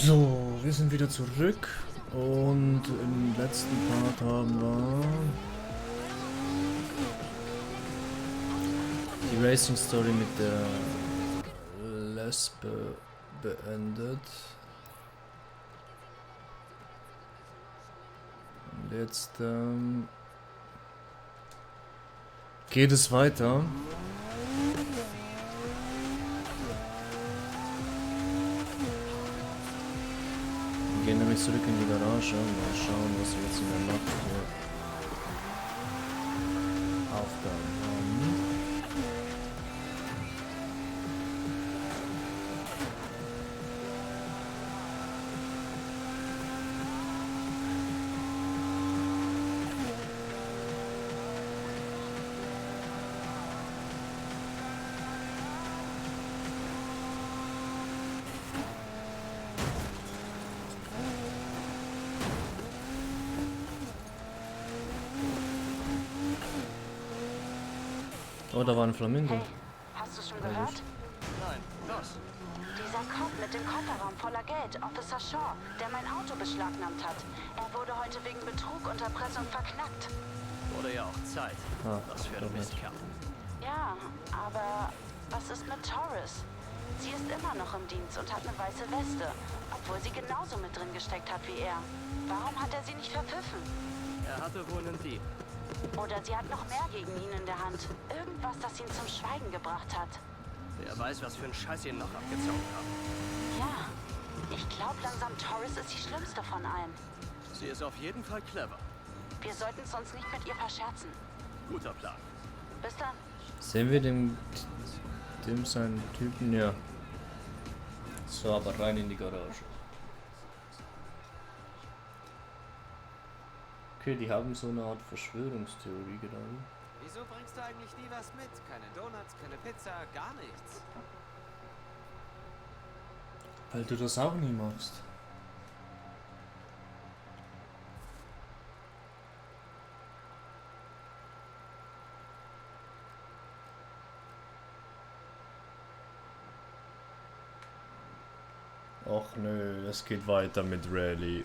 So, wir sind wieder zurück und im letzten Part haben wir die Racing Story mit der Lesbe beendet. Und jetzt geht es weiter. Wir gehen nämlich zurück in die Garage und mal schauen, was wir jetzt in der Nacht hier Aufgaben haben. Oh, da war ein Flamingo. Hey, hast du schon gehört? Nein, was? Dieser Cop mit dem Kofferraum voller Geld, Officer Shaw, der mein Auto beschlagnahmt hat. Er wurde heute wegen Betrug und Erpressung verknackt. Wurde ja auch Zeit. Ah, Was für doch ein nicht. Mistkerl. Ja, aber was ist mit Torres? Sie ist immer noch im Dienst und hat eine weiße Weste, obwohl sie genauso mit drin gesteckt hat wie er. Warum hat er sie nicht verpfiffen? Er hatte wohl einen Dieb. Oder sie hat noch mehr gegen ihn in der Hand. Irgendwas, das ihn zum Schweigen gebracht hat. Wer weiß, was für ein Scheiß ihn noch abgezogen hat. Ja, ich glaube langsam, Torres ist die schlimmste von allen. Sie ist auf jeden Fall clever. Wir sollten es uns nicht mit ihr verscherzen. Guter Plan. Bis dann. Sehen wir dem seinen Typen? Ja. So, aber rein in die Garage. Okay, die haben so eine Art Verschwörungstheorie genommen. Wieso bringst du eigentlich nie was mit? Keine Donuts, keine Pizza, gar nichts. Weil du das auch nie machst. Och nö, es geht weiter mit Rally.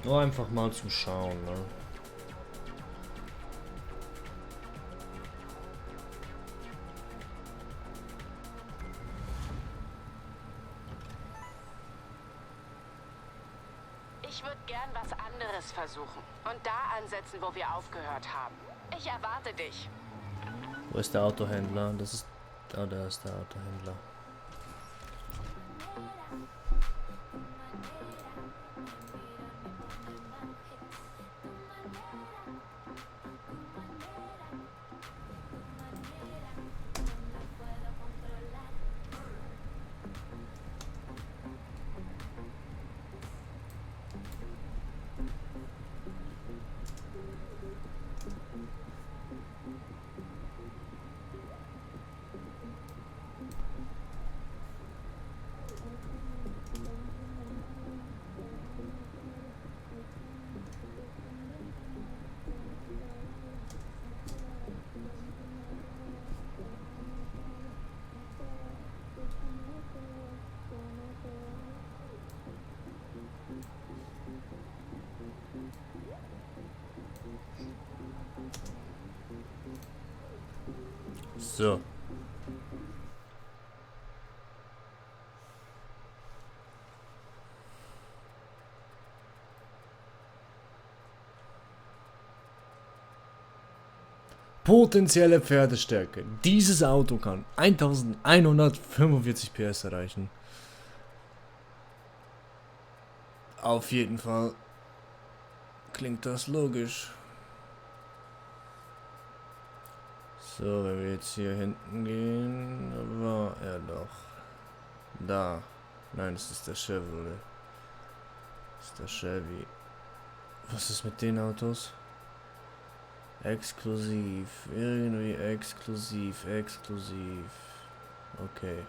Nur einfach mal zum Schauen, ne? Ich würde gern was anderes versuchen. Und da ansetzen, wo wir aufgehört haben. Ich erwarte dich. Wo ist der Autohändler? Das ist... Ah, da ist der Autohändler. So. Potenzielle Pferdestärke. Dieses Auto kann 1145 PS erreichen. Auf jeden Fall klingt das logisch. So, wenn wir jetzt hier hinten gehen, war er doch. Da. Nein, das ist der Chevrolet. Das ist der Chevy. Was ist mit den Autos? Exklusiv. Irgendwie exklusiv. Okay.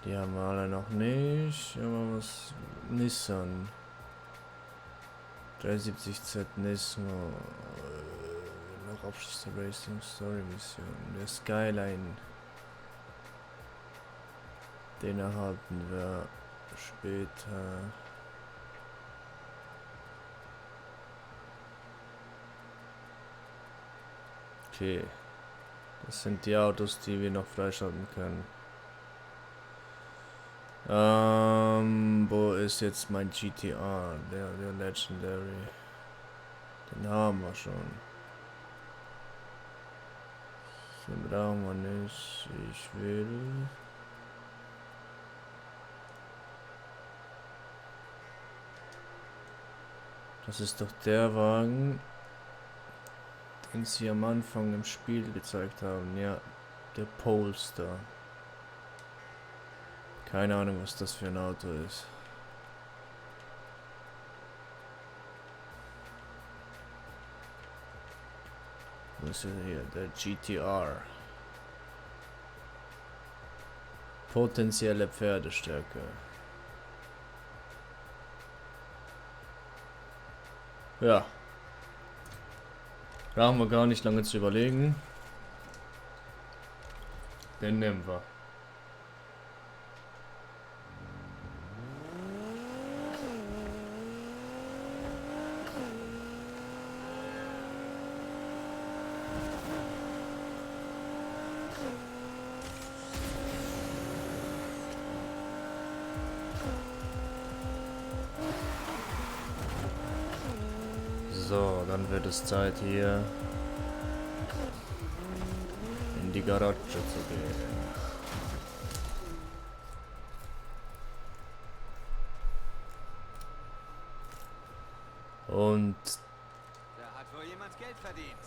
Die haben wir alle noch nicht. Aber was? Nissan. 73Z Nismo. Noch Abschluss der Racing Story Mission. Der Skyline. Den erhalten wir später. Okay. Das sind die Autos, die wir noch freischalten können. Wo ist jetzt mein GTR? Der Legendary. Den haben wir schon. Den brauchen wir nicht. Ich will. Das ist doch der Wagen, den sie am Anfang im Spiel gezeigt haben. Ja, der Polestar. Keine Ahnung, was das für ein Auto ist. Was ist hier? Der GTR. Potenzielle Pferdestärke. Ja. Brauchen wir gar nicht lange zu überlegen. Den nehmen wir. So, dann wird es Zeit hier in die Garage zu gehen. Und Da hat wohl jemand Geld verdient.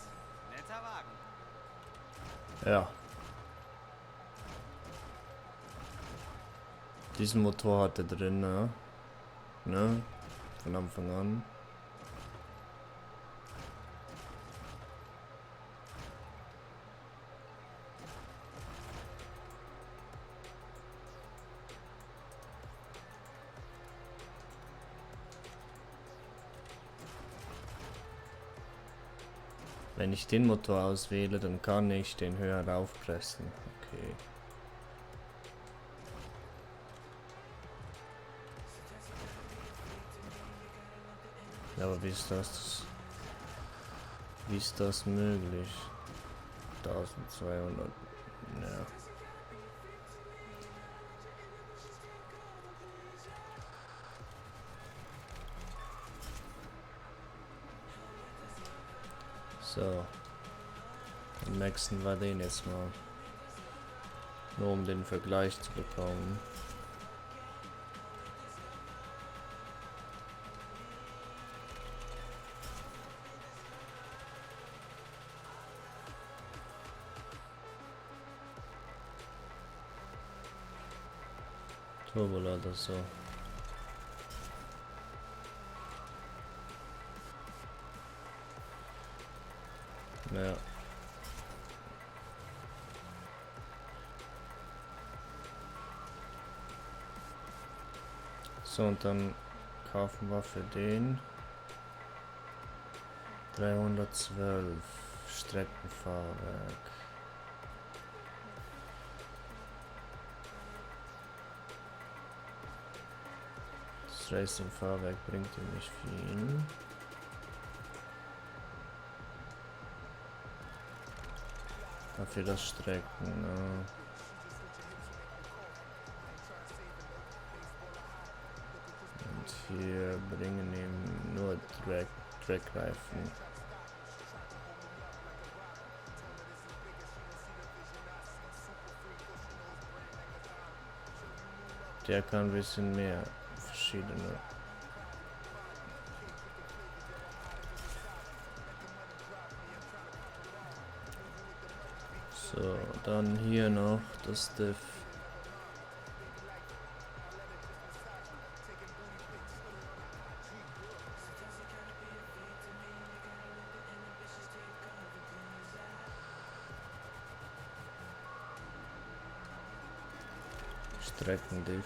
Netter Wagen. ja. Diesen Motor hat er drin, ne? Von Anfang an. Wenn ich den Motor auswähle, dann kann ich den höher raufpressen. Okay. Ja, aber wie ist das? Wie ist das möglich? 1200. Ja. So. Dann maxen wir den jetzt mal. Nur um den Vergleich zu bekommen. Turbolader, so. Ja. So, und dann kaufen wir für den 312 Streckenfahrwerk. Das Racing-Fahrwerk bringt ihm nicht viel. Dafür das Strecken, ne? Und hier bringen ihm nur Trackreifen. Der kann ein bisschen mehr verschiedene. So, dann hier noch das Diff. Streckendiff.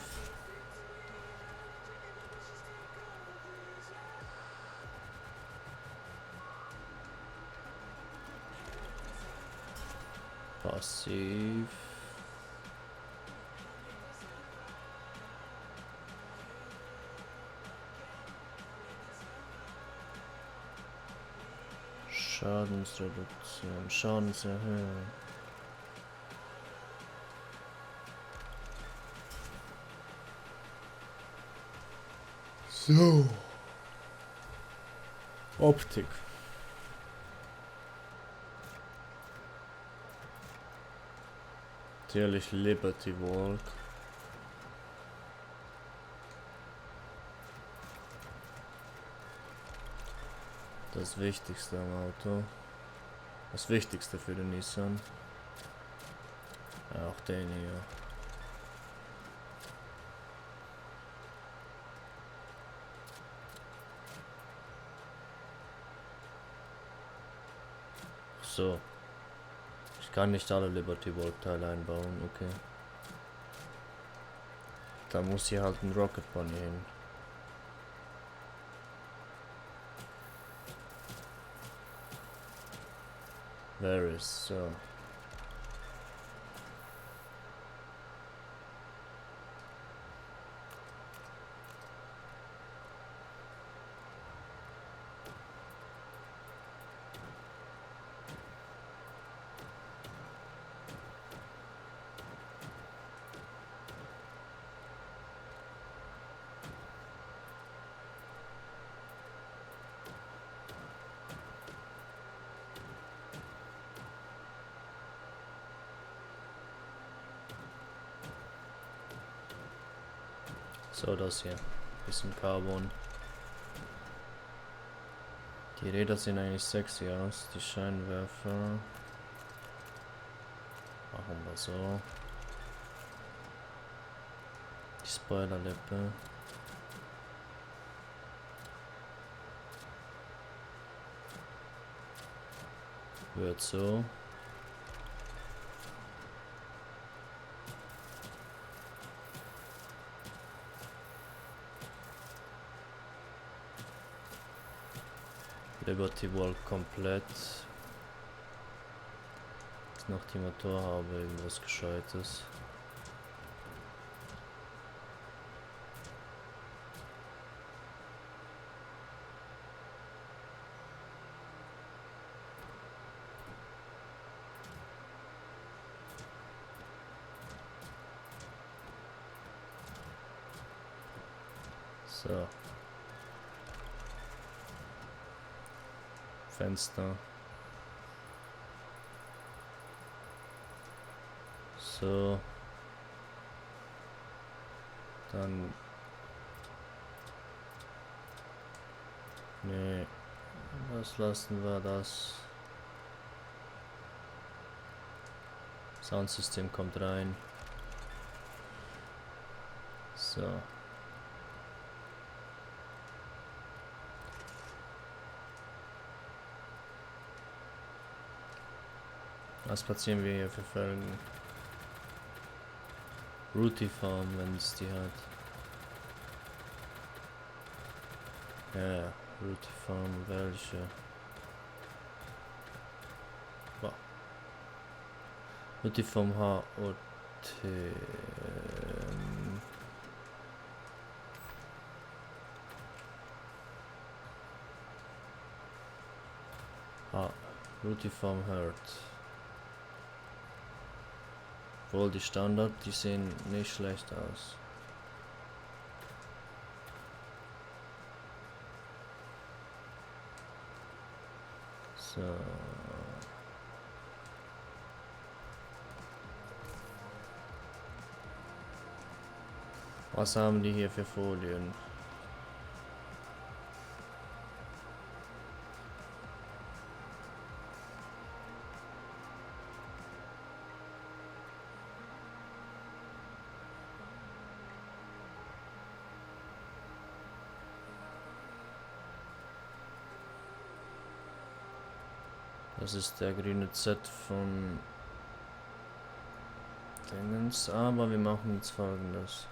Passiv. Schadensreduktion, Schadenserhöhung. So. Optik. Natürlich Liberty Walk. Das Wichtigste am Auto. Das Wichtigste für den Nissan. Ja, auch den hier. So. Ich kann nicht alle Liberty Walk Teile einbauen, okay. Da muss hier halt ein Rocket Bunny hin. There is so. So, das hier. Bisschen Carbon. Die Räder sehen eigentlich sexy aus. Die Scheinwerfer. Machen wir so. Die Spoilerlippe. Wird so. Liberty Walk komplett. Jetzt noch die Motorhaube, irgendwas Gescheites. So. Fenster. So. Dann. Nee. Was lassen wir das? Soundsystem kommt rein. So. Was platzieren wir hier für Felgen? Rutiform, wenn es die hat. Ja, Rutiform, welche? Wow. Rutiform HOT. Rutiform Hurt. Obwohl die Standard, die sehen nicht schlecht aus. So. Was haben die hier für Folien? Das ist der grüne Z von Dingens, aber wir machen jetzt Folgendes.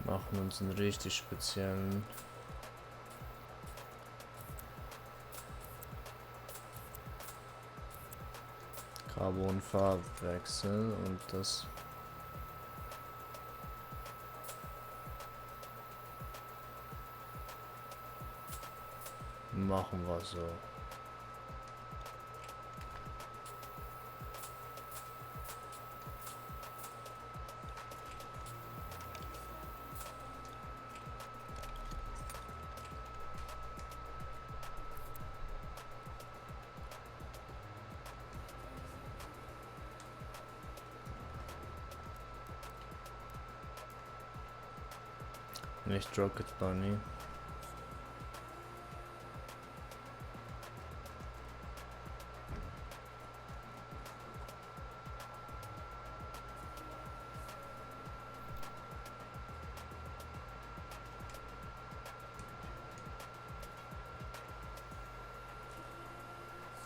Machen uns einen richtig speziellen. Carbon-Farbwechsel und das machen wir so. Nicht Rocket Bunny.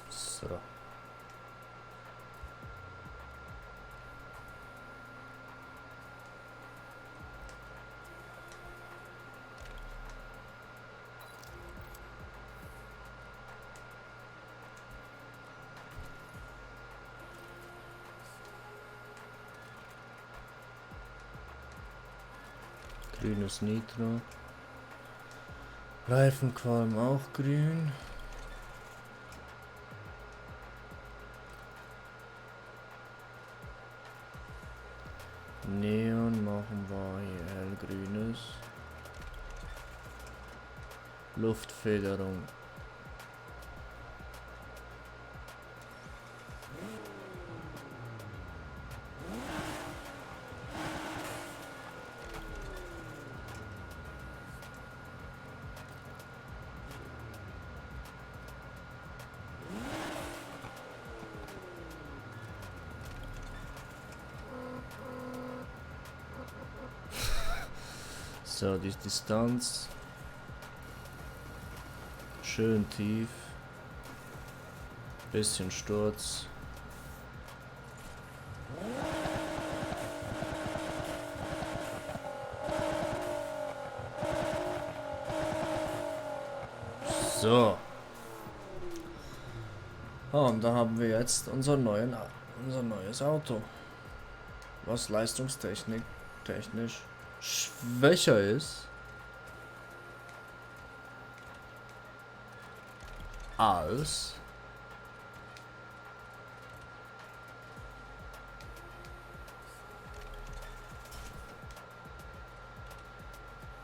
So. Grünes Nitro. Reifenqualm auch grün. Neon machen wir hier hellgrünes. Luftfederung. So, die Distanz schön tief, bisschen Sturz. So. Und da haben wir jetzt unser neues Auto, was leistungstechnisch schwächer ist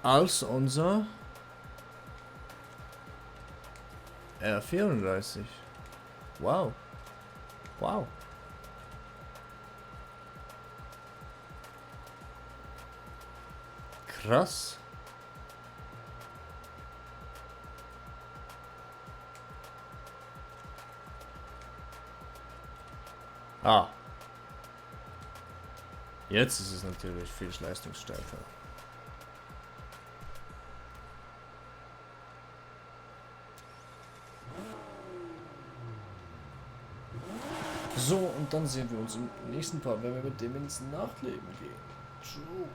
als unser R34. Wow. Wow. Krass. Ah. Jetzt ist es natürlich viel leistungsstärker. So, und dann sehen wir uns im nächsten Part, wenn wir mit dem ins Nachtleben gehen. True.